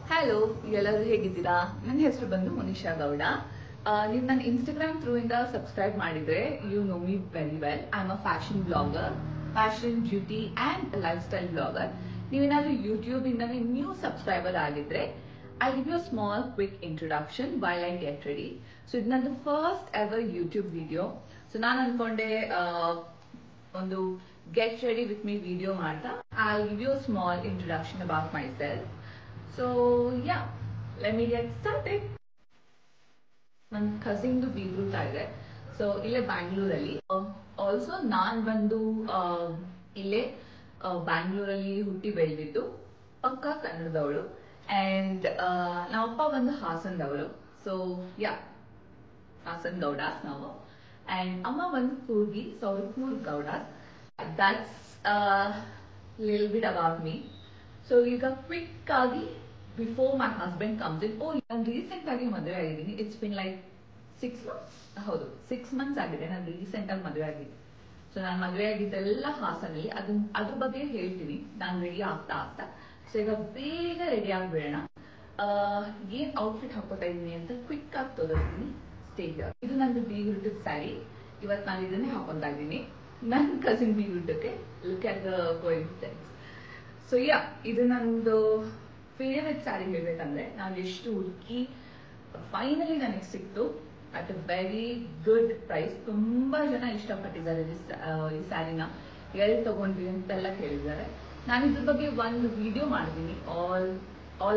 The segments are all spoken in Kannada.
ಹಲೋ, ಎಲ್ಲರೂ ಹೇಗಿದ್ದೀರಾ? ನನ್ನ ಹೆಸರು ಬಂದು ಮುನಿಷಾ ಗೌಡ. ನೀವು ನನ್ನ ಇನ್ಸ್ಟಾಗ್ರಾಮ್ ಥ್ರೂ ಇಂದ ಸಬ್ಸ್ಕ್ರೈಬ್ ಮಾಡಿದ್ರೆ you know me very well. I am a fashion blogger, fashion beauty and lifestyle blogger. ನೀವೇನಾದ್ರೂ ಯೂಟ್ಯೂಬ್ ಇಂದನೇ ನ್ಯೂ ಸಬ್ಸ್ಕ್ರೈಬರ್ ಆಗಿದ್ರೆ I give you small quick introduction while I get ready. So ಇದು ನಂದು first ever YouTube video. So ನಾನು ಅನ್ಕೊಂಡೆ ಒಂದು get ready with me video ಮಾಡ್ತಾ I give you small introduction about myself. So yeah, let me get started. ನನ್ನ ಕಸಿನ್ದು ಬೀಗ್ರೂಟ ಇದೆ. ಸೊ ಇಲ್ಲೇ ಬ್ಯಾಂಗ್ಳೂರಲ್ಲಿ. ಆಲ್ಸೋ ನಾನ್ ಬಂದು ಇಲ್ಲೇ ಬ್ಯಾಂಗ್ಳೂರಲ್ಲಿ ಹುಟ್ಟಿ ಬೆಳೆದಿದ್ದು, ಪಕ್ಕಾ ಕನ್ನಡದವಳು. ಅಂಡ್ ನಮ್ಮಪ್ಪ ಬಂದು ಹಾಸನದವಳು. ಸೊ ಯಾ, ಹಾಸನ್ ಗೌಡಾಸ್ ನಾವು. ಅಂಡ್ ಅಮ್ಮ ಬಂದು ಕೂರ್ಗಿ, ಸೊ ಅವರು Coorg Gowdas. That's little bit about me. So ಈಗ ಕ್ವಿಕ್ ಆಗಿ before my husband comes in, ನಾನು ರೀಸೆಂಟ್ ಆಗಿ ಮದುವೆ ಆಗಿದ್ದೀನಿ. It's been like 6 months. ಹೌದು, 6 months ಆಗಿದೆ ನಾನು ರೀಸೆಂಟ್ ಆಗಿ ಮದುವೆ ಆಗಿದ್ದೀನಿ. ಸೊ ನಾನು ಮದುವೆ ಆಗಿದ್ದೆಲ್ಲ ಹಾಸನಲ್ಲಿ. ಅದ್ರ ಬಗ್ಗೆ ಹೇಳ್ತೀನಿ ನಾನು ರೆಡಿ ಆಗ್ತಾ ಆಗ್ತಾ. ಸೊ ಈಗ ಬೇಗ ರೆಡಿ ಆಗ್ಬಿಡೋಣ. ಏನ್ ಔಟ್ಫಿಟ್ ಹಾಕೋತಾ ಇದೀನಿ ಅಂತ ಕ್ವಿಕ್ ಆಗಿ ತೋರಿಸ್ತೀನಿ. Stay here. ಇದು ನಂದು ಬೀಗ್ರೂಟದ ಸ್ಯಾರಿ. ಇವತ್ತು ನಾನು ಇದನ್ನೇ ಹಾಕೊಂತಾ ಇದ್ದೀನಿ ನನ್ನ ಕಸಿನ್ ಬೀಗ್ರೂಟಕ್ಕೆ. Look at the coincidence. So yeah, ಇದು ನಂದು ಫೇವರೆಟ್ ಸ್ಯಾರಿ. ಹೇಳ್ಬೇಕಂದ್ರೆ ನಾನು ಎಷ್ಟು ಹುಡುಕಿ ಫೈನಲಿ ನನಗೆ ಸಿಕ್ತು at a very good price. ತುಂಬಾ ಜನ ಇಷ್ಟಪಟ್ಟಿದ್ದಾರೆ ಈ ಸ್ಯಾರಿನ. ಎಲ್ಲಿ ತಗೊಂಡ್ವಿ ಅಂತೆಲ್ಲ ಕೇಳಿದ್ದಾರೆ. ನಾನು ಇದ್ರ ಬಗ್ಗೆ ಒಂದು ವಿಡಿಯೋ ಮಾಡಿದ್ದೀನಿ, all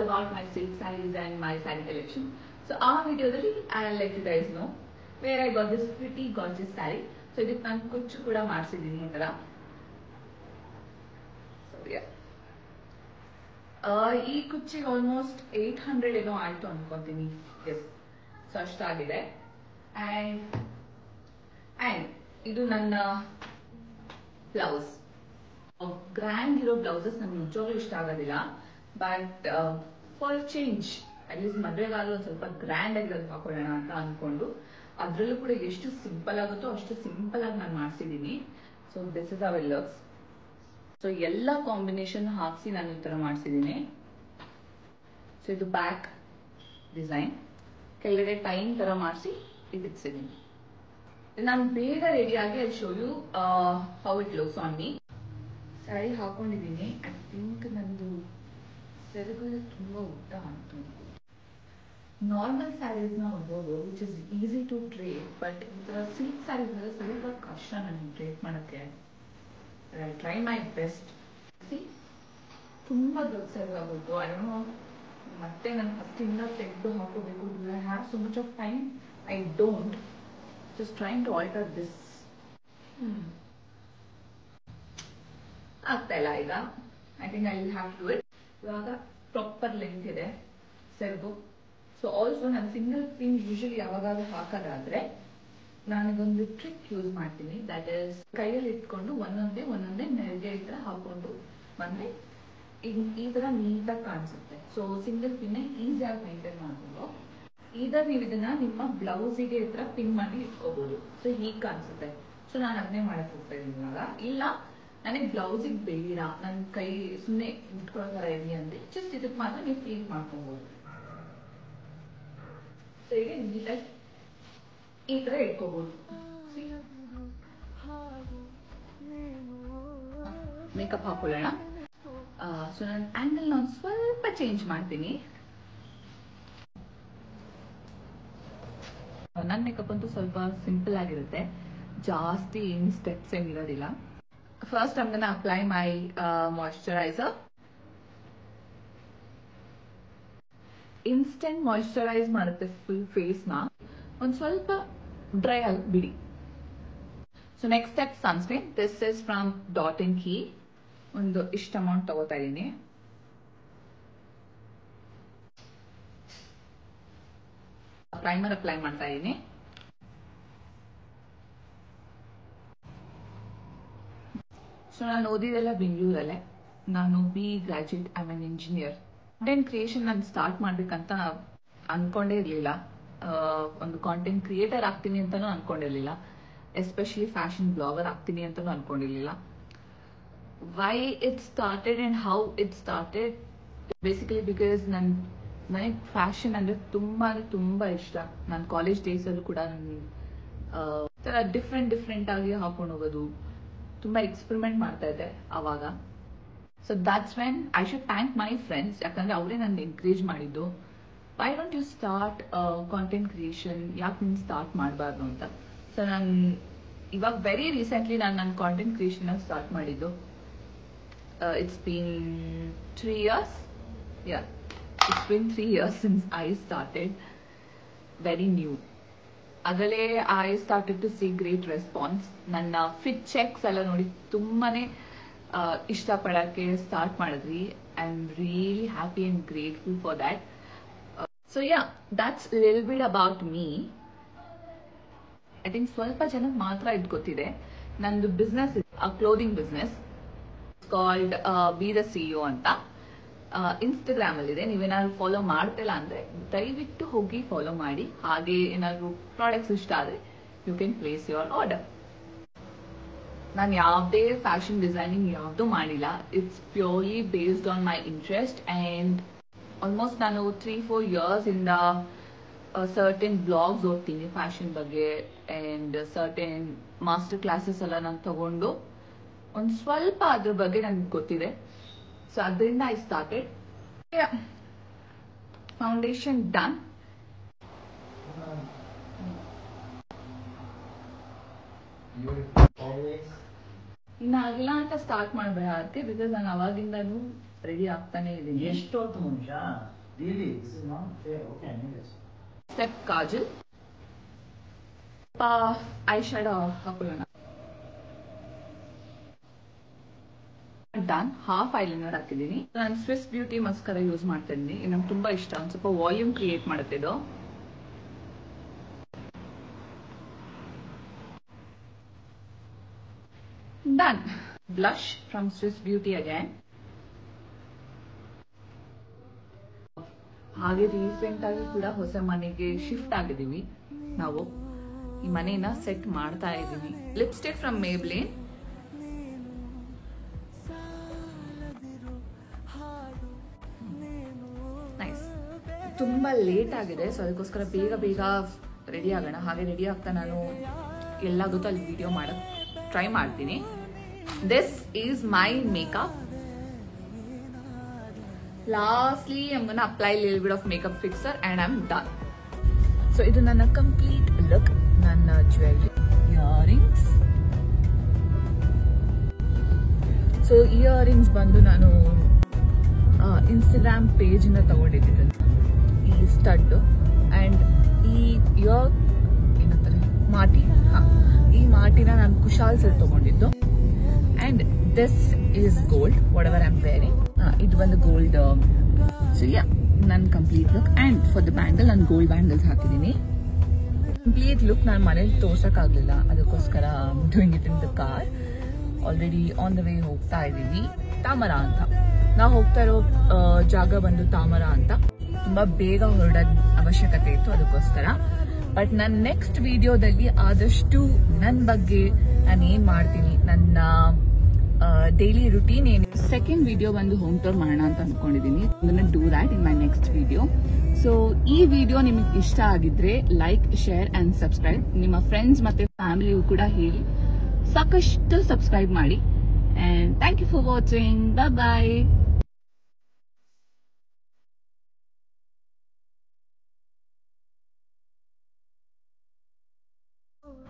about my silk sarees and my saree collection. So ಆ ವಿಡಿಯೋದಲ್ಲಿ I let you guys know where I got this pretty gorgeous saree. So ಇದಕ್ಕೆ ನಾನು ಕುಚ್ಚು ಕೂಡ ಮಾಡಿಸಿದ್ದೀನಿ ಈ ತರ. ಸೊ ಯಾ, ಈ ಕುಚ್ಚಿಗೆ ಆಲ್ಮೋಸ್ಟ್ 800 ಏನೋ ಆಯ್ತು ಅನ್ಕೊಂತೀನಿ. S, so ಅಷ್ಟಾಗಿದೆ. ಅಂಡ್ ಇದು ನನ್ನ ಬ್ಲೌಸ್. ಗ್ರ್ಯಾಂಡ್ ಇರೋ ಬ್ಲೌಸಸ್ ನನ್ಗೆ ನಿಜವಾಗ್ಲೂ ಇಷ್ಟ ಆಗೋದಿಲ್ಲ. ಬಟ್ ಫಾರ್ ಚೇಂಜ್ ಅಟ್ಲೀಸ್ಟ್ ಮದುವೆಗಾದ್ರೂ ಒಂದು ಸ್ವಲ್ಪ ಗ್ರ್ಯಾಂಡ್ ಆಗಿ ಹಾಕೊಳ್ಳೋಣ ಅಂತ ಅನ್ಕೊಂಡು, ಅದ್ರಲ್ಲೂ ಕೂಡ ಎಷ್ಟು ಸಿಂಪಲ್ ಆಗುತ್ತೋ ಅಷ್ಟು ಸಿಂಪಲ್ ಆಗಿ ನಾನು ಮಾಡಿಸಿದ್ದೀನಿ. So this is how it looks. So ಎಲ್ಲ ಕಾಂಬಿನೇಷನ್ ಹಾಕಿಸಿ ನಾನು ಈ ತರ ಮಾಡಿಸಿದ್ದೀನಿ. ಸೊ ಇದು ಬ್ಯಾಕ್ ಡಿಸೈನ್, ಕೆಳಗಡೆ ಟೈಮ್ ತರ ಮಾಡಿಸಿ ಇಟ್ಟಿದ್ದೀನಿ. ನಾನು ಬೇಗ ರೆಡಿಯಾಗಿ I show you how it looks on me. Sari ಹಾಕೊಂಡಿದ್ದೀನಿ. ಐ ಥಿಂಕ್ ನಂದು ಸೆರಗು ತುಂಬಾ ಉದ್ದ ಆಗ್ತದೆ. ನಾರ್ಮಲ್ ಸ್ಯಾರೀಸ್ ನ ಹೋಗ್ಬೋದು, which is easy to trade. But ಈ ತರ ಸಿಲ್ಕ್ ಸ್ಯಾರೀಸ್ ಸ್ವಲ್ಪ ಕಷ್ಟ ನನಗೆ ಟ್ರೇಡ್ ಮಾಡಕ್ಕೆ. I try my best. ತುಂಬಾ ದೊಡ್ಡ ಸೆರಗಾಗೋದು. ಐ ಡೋಂಟ್ ನೋ, ಮತ್ತೆ ನಾನು ಫಸ್ಟ್ ಇಂದ ತೆಗೆದು ಹಾಕೋಬೇಕು. Do I have so much of time? I don't. Just trying to alter this. ಆಗ್ತಾ ಇಲ್ಲ ಈಗ. I think I will have to do it. ಇವಾಗ ಪ್ರಾಪರ್ ಲೆಂತ್ ಇದೆ ಸೆರಗು. ಸೊ ಆಲ್ಸೋ ನಾನು ಸಿಂಗಲ್ ಪಿನ್ ಯೂಶಲಿ ಯಾವಾಗಾದ್ರೂ ಹಾಕೋದಾದ್ರೆ ನಾನಿಗೊಂದು ಟ್ರಿಕ್ ಯೂಸ್ ಮಾಡ್ತೀನಿ. ದಟ್ ಇಸ್, ಕೈಯಲ್ಲಿ ಇಟ್ಕೊಂಡು ಒಂದೊಂದೇ ನೆರಿಗೆ ಈ ತರ ಹಾಕೊಂಡು ಬಂದ್ರೆ ಈ ತರ ನೀಟಾಗಿ ಕಾಣಿಸುತ್ತೆ. ಸೊ ಸಿಂಗಲ್ ಪಿನ್ ಈಸಿಯಾಗಿ ಮೈಂಟೈನ್ ಮಾಡ್ಕೊಂಡು ಈಗ ನೀವು ಇದನ್ನ ನಿಮ್ಮ ಬ್ಲೌಸಿಗೆ ಈ ತರ ಪಿನ್ ಮಾಡಿ ಇಟ್ಕೋಬಹುದು. ಸೊ ಹೀಗೆ ಕಾಣಿಸುತ್ತೆ. ಸೊ ನಾನು ಅದನ್ನೇ ಮಾಡಕ್ ಹೋಗ್ತಾ ಇದ್ದೀನಿ ಇವಾಗ. ಇಲ್ಲ ನನಗೆ ಬ್ಲೌಸಿಗೆ ಬೇಡ, ನನ್ನ ಕೈ ಸುಮ್ಮನೆ ಇಟ್ಕೊಳ್ಳೋ ತರ ಇದೆಯಾ ಅಂದ್ರೆ ಜಸ್ಟ್ ಇದಕ್ಕೆ ಮಾತ್ರ ನೀವು ಕ್ಲೀನ್ ಮಾಡ್ಕೊಬಹುದು. ಸೊ ಈಗ ನೀಟಾಗಿ ಈ ತರ ಇಟ್ಕೋಬಹುದು. ಮೇಕಪ್ ಹಾಕೊಳ್ಳೋಣ. ಸೊ ನಾನು ಆಂಗಲ್ ನಾನು ಸ್ವಲ್ಪ ಚೇಂಜ್ ಮಾಡ್ತೀನಿ. ನನ್ನ ಮೇಕಪ್ ಅಂತೂ ಸ್ವಲ್ಪ ಸಿಂಪಲ್ ಆಗಿರುತ್ತೆ, ಜಾಸ್ತಿ ಏನು ಸ್ಟೆಪ್ಸ್ ಏನಿರೋದಿಲ್ಲ. First I am gonna apply my moisturiser. Instant moisturise ಮಾಡುತ್ತೆ ಫುಲ್ ಫೇಸ್ ನ. ಒಂದ್ ಸ್ವಲ್ಪ ಡ್ರೈ ಆಗಿ ಬಿಡಿ. So next step sunscreen. This is from dot and key. ಒಂದು ಇಷ್ಟ ಅಮೌಂಟ್ ತಗೋತಾ ಇದೀನಿ. ಪ್ರೈಮರ್ ಅಪ್ಲೈ ಮಾಡ್ತಾ ಇದೀನಿ. ಸೊ ನಾನು ಓದಿದೆಲ್ಲ ಬೆಂಗಳೂರಲ್ಲೇ. ನಾನು B graduate, I am an engineer. Content creation ನಾನು ಸ್ಟಾರ್ಟ್ ಮಾಡ್ಬೇಕಂತ ಅನ್ಕೊಂಡೇ ಇರ್ಲಿಲ್ಲ. ಒಂದು ಕಾಂಟೆಂಟ್ ಕ್ರಿಯೇಟರ್ ಆಗ್ತೀನಿ ಅಂತಾನೂ ಅನ್ಕೊಂಡಿರ್ಲಿಲ್ಲ. ಎಸ್ಪೆಷಲಿ ಫ್ಯಾಷನ್ ಬ್ಲಾಗರ್ ಆಗ್ತೀನಿ ಅಂತಾನೂ ಅನ್ಕೊಂಡಿರ್ಲಿಲ್ಲ. why it started and how it started, basically because ನನಗೆ ಫ್ಯಾಷನ್ ಅಂದರೆ ತುಂಬ ಇಷ್ಟ. ನಾನು ಕಾಲೇಜ್ ಡೇಸಲ್ಲೂ ಕೂಡ ಡಿಫ್ರೆಂಟ್ ಆಗಿ ಹಾಕೊಂಡು ಹೋಗೋದು, ತುಂಬ ಎಕ್ಸ್ಪೆರಿಮೆಂಟ್ ಮಾಡ್ತಾ ಇದ್ದೆ ಆವಾಗ. So that's when I should thank my friends, ಯಾಕಂದರೆ ಅವರೇ ನನ್ನ ಎನ್ಕರೇಜ್ ಮಾಡಿದ್ದು. Why don't you start content creation, ಯಾಕೆ ನೀನು ಸ್ಟಾರ್ಟ್ ಮಾಡಬಾರ್ದು ಅಂತ. ಸೊ ನಾನು ಇವಾಗ ವೆರಿ ರೀಸೆಂಟ್ಲಿ ನನ್ನ ಕಾಂಟೆಂಟ್ ಕ್ರಿಯೇಷನ್ ಸ್ಟಾರ್ಟ್ ಮಾಡಿದ್ದು. It's been 3 years. Yeah, it's been 3 years since I started. Very new. ಅದರಲ್ಲೇ I started to see great response. ನನ್ನ ಫಿಟ್ ಚೆಕ್ಸ್ ಎಲ್ಲ ನೋಡಿ ತುಂಬಾನೇ ಇಷ್ಟಪಡೋಕ್ಕೆ ಸ್ಟಾರ್ಟ್ ಮಾಡಿದ್ರಿ. I am really happy and grateful for that. So yeah, that's little bit about me. I think ಸ್ವಲ್ಪ ಜನಕ್ಕೆ ಮಾತ್ರ ಇದು ಗೊತ್ತಿದೆ. ನಂದು business, clothing business called be the CEO ಅಂತ. ಇನ್ಸ್ಟಾಗ್ರಾಮ್ ಅಲ್ಲಿ ಇದೆ. ನೀವೇನಾದ್ರು ಫಾಲೋ ಮಾಡ್ತಿಲ್ಲ ಅಂದ್ರೆ ದಯವಿಟ್ಟು ಹೋಗಿ ಫಾಲೋ ಮಾಡಿ. ಹಾಗೆ ಏನಾದ್ರು ಪ್ರಾಡಕ್ಟ್ಸ್ ಇಷ್ಟ ಆದ್ರೆ you can place your order. ನಾನು ಯಾವುದೇ ಫ್ಯಾಷನ್ ಡಿಸೈನಿಂಗ್ ಯಾವುದೂ ಮಾಡಿಲ್ಲ. It's purely based on my interest. And almost ನಾನು 3-4 years ಇಂದ ಸರ್ಟೆನ್ ಬ್ಲಾಗ್ಸ್ ಓದ್ತೀನಿ ಫ್ಯಾಷನ್ ಬಗ್ಗೆ. ಆ್ಯಂಡ್ ಸರ್ಟೆನ್ ಮಾಸ್ಟರ್ ಕ್ಲಾಸಸ್ ಎಲ್ಲ ನಾನು ತಗೊಂಡು ಒಂದು ಸ್ವಲ್ಪ ಅದ್ರ ಬಗ್ಗೆ ನನಗೆ ಗೊತ್ತಿದೆ. ಸೊ ಅದರಿಂದ ಐ ಸ್ಟಾರ್ಟೆಡ್. Foundation done. ಇನ್ನಾಗಿಲ್ಲ ಅಂತ ಸ್ಟಾರ್ಟ್ ಮಾಡಬೇಡ ಅದಕ್ಕೆ, ಬಿಕಾಸ್ ನಾನು ಅವಾಗಿಂದನೂ ರೆಡಿ ಆಗ್ತಾನೆ ಇದ್ದೀನಿ. ಎಷ್ಟೊತ್ತು ಮುಂಚ ಸ್ಟೆಪ್ ಕಾಜಲ್, ಐ ಶ್ಯಾಡೋ ಹಾಕೊಳ್ಳೋಣ. ಡನ್. ಹಾಫ್ ಐಲೈನರ್ ಹಾಕಿದ್ದೀನಿ. ನಾನು ಸ್ವಿಸ್ ಬ್ಯೂಟಿ ಮಸ್ಕರ ಯೂಸ್ ಮಾಡ್ತಾ ಇದ್ದೀನಿ. ನಂಗೆ ತುಂಬಾ ಇಷ್ಟ. ಒಂದು ಸ್ವಲ್ಪ ವಾಲ್ಯೂಮ್ ಕ್ರಿಯೇಟ್ ಮಾಡುತ್ತೆ ಇದು. Done. Blush from Swiss beauty again. ಹಾಗೆ ರೀಸೆಂಟ್ ಆಗಿ ಕೂಡ ಹೊಸ ಮನೆಗೆ ಶಿಫ್ಟ್ ಆಗಿದ್ದೀವಿ ನಾವು. ಈ ಮನೇನ ಸೆಟ್ ಮಾಡ್ತಾ ಇದ್ದೀವಿ. Lipstick from Maybelline. ನೈಸ್. ತುಂಬಾ ಲೇಟ್ ಆಗಿದೆ, ಸೊ ಅದಕ್ಕೋಸ್ಕರ ಬೇಗ ರೆಡಿ ಆಗೋಣ. ಹಾಗೆ ರೆಡಿ ಆಗ್ತಾ ನಾನು ಎಲ್ಲಾಗುತ್ತೋ ಅಲ್ಲಿ ವಿಡಿಯೋ ಮಾಡಕ್ ಟ್ರೈ ಮಾಡ್ತೀನಿ. This is my makeup. Lastly, I'm gonna apply a little bit of makeup fixer and I'm done. So ಇದು ನನ್ನ complete look. ನನ್ನ jewelry, earrings. So earrings ಬಂದು ನಾನು ಇನ್ಸ್ಟಾಗ್ರಾಮ್ ಪೇಜ್ ಇಂದ ತಗೊಂಡಿದ್ದೆ. ಈ ಸ್ಟಡ್ ಅಂಡ್ ಈ ಏನಂತಾರೆ ಮಾಟಿ, ಈ ಮಾಟಿನ ನಾನು ಕುಶಾಲ್ಸ್ ಅಲ್ಲಿ ತಗೊಂಡಿದ್ದು. And this is gold, what ever I am wearing. ಇದು ಒಂದು ಗೋಲ್ಡ್. ಸೊ ಯಾ, ನನ್ನ complete look. And for the bangle ನಾನು ಗೋಲ್ಡ್ ಬ್ಯಾಂಗಲ್ಸ್ ಹಾಕಿದ್ದೀನಿ. ಕಂಪ್ಲೀಟ್ ಲುಕ್ ನಾನು ಮನೇಲಿ ತೋರ್ಸಕ್ಕಾಗಲಿಲ್ಲ, ಅದಕ್ಕೋಸ್ಕರ doing it in the car. Already on the way ಹೋಗ್ತಾ ಇದ್ದೀವಿ. ತಾಮರ ಅಂತ ನಾವು ಹೋಗ್ತಾ ಇರೋ ಜಾಗ ಬಂದು ತಾಮರ ಅಂತ. ತುಂಬಾ ಬೇಗ ಹೊರಡೋ ಅವಶ್ಯಕತೆ ಇತ್ತು, ಅದಕ್ಕೋಸ್ಕರ. ಬಟ್ ನನ್ನ ನೆಕ್ಸ್ಟ್ ವಿಡಿಯೋದಲ್ಲಿ ಆದಷ್ಟು ನನ್ನ ಬಗ್ಗೆ ನಾನು ಏನ್ ಮಾಡ್ತೀನಿ, ನನ್ನ ಡೈಲಿ ರುಟೀನ್ ಏನು. ಸೆಕೆಂಡ್ ವಿಡಿಯೋ ಬಂದು ಹೋಮ್ ಟೂರ್ ಮಾಡೋಣ ಅಂತ ಅನ್ಕೊಂಡಿದ್ದೀನಿ. Do that in my next video. So ಈ ವಿಡಿಯೋ ನಿಮಗೆ ಇಷ್ಟ ಆಗಿದ್ರೆ ಲೈಕ್, ಶೇರ್ ಅಂಡ್ ಸಬ್ಸ್ಕ್ರೈಬ್. ನಿಮ್ಮ ಫ್ರೆಂಡ್ಸ್ ಮತ್ತೆ ಫ್ಯಾಮಿಲಿಗೂ ಕೂಡ ಹೇಳಿ ಸಾಕಷ್ಟು ಸಬ್ಸ್ಕ್ರೈಬ್ ಮಾಡಿ. And thank you for watching. Bye.